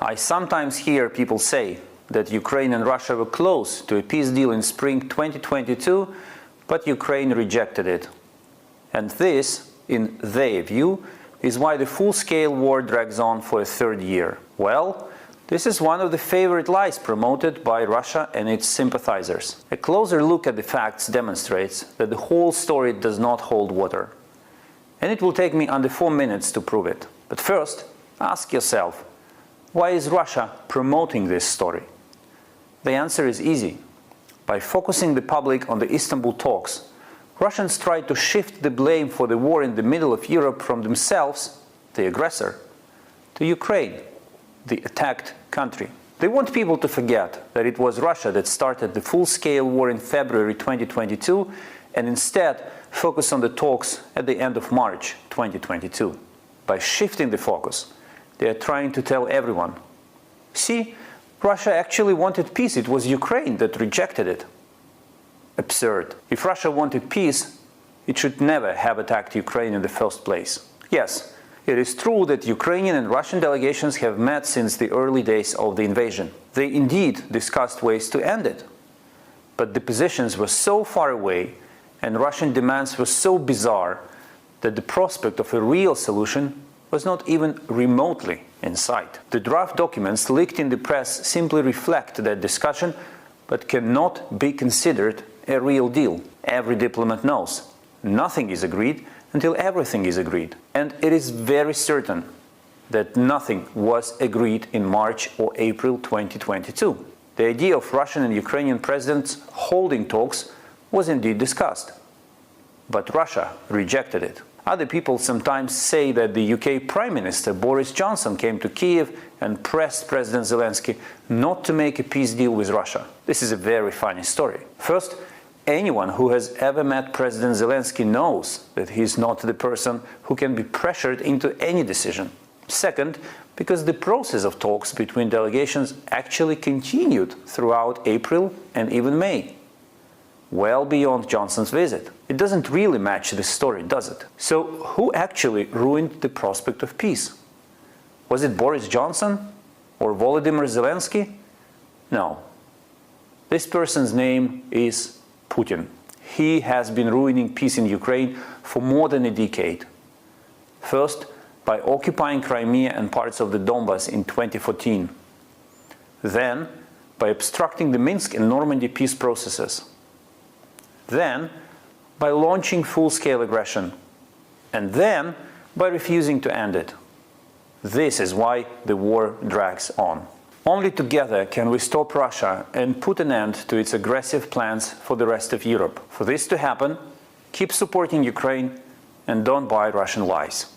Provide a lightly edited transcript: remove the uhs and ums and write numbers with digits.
I sometimes hear people say that Ukraine and Russia were close to a peace deal in spring 2022, but Ukraine rejected it. And this, in their view, is why the full-scale war drags on for a third year. Well, this is one of the favorite lies promoted by Russia and its sympathizers. A closer look at the facts demonstrates that the whole story does not hold water. And it will take me under 4 minutes to prove it. But first, ask yourself, why is Russia promoting this story? The answer is easy. By focusing the public on the Istanbul talks, Russians try to shift the blame for the war in the middle of Europe from themselves, the aggressor, to Ukraine, the attacked country. They want people to forget that it was Russia that started the full-scale war in February 2022 and instead focus on the talks at the end of March 2022. By shifting the focus, they are trying to tell everyone, see, Russia actually wanted peace, it was Ukraine that rejected it. Absurd. If Russia wanted peace, it should never have attacked Ukraine in the first place. Yes, it is true that Ukrainian and Russian delegations have met since the early days of the invasion. They indeed discussed ways to end it. But the positions were so far away and Russian demands were so bizarre that the prospect of a real solution was not even remotely in sight. The draft documents leaked in the press simply reflect that discussion, but cannot be considered a real deal. Every diplomat knows nothing is agreed until everything is agreed. And it is very certain that nothing was agreed in March or April 2022. The idea of Russian and Ukrainian presidents holding talks was indeed discussed. But Russia rejected it. Other people sometimes say that the UK Prime Minister Boris Johnson came to Kiev and pressed President Zelensky not to make a peace deal with Russia. This is a very funny story. First, anyone who has ever met President Zelensky knows that he is not the person who can be pressured into any decision. Second, because the process of talks between delegations actually continued throughout April and even May, well beyond Johnson's visit. It doesn't really match this story, does it? So who actually ruined the prospect of peace? Was it Boris Johnson or Volodymyr Zelensky? No. This person's name is Putin. He has been ruining peace in Ukraine for more than a decade. First, by occupying Crimea and parts of the Donbas in 2014. Then, by obstructing the Minsk and Normandy peace processes. Then, by launching full-scale aggression. And then, by refusing to end it. This is why the war drags on. Only together can we stop Russia and put an end to its aggressive plans for the rest of Europe. For this to happen, keep supporting Ukraine and don't buy Russian lies.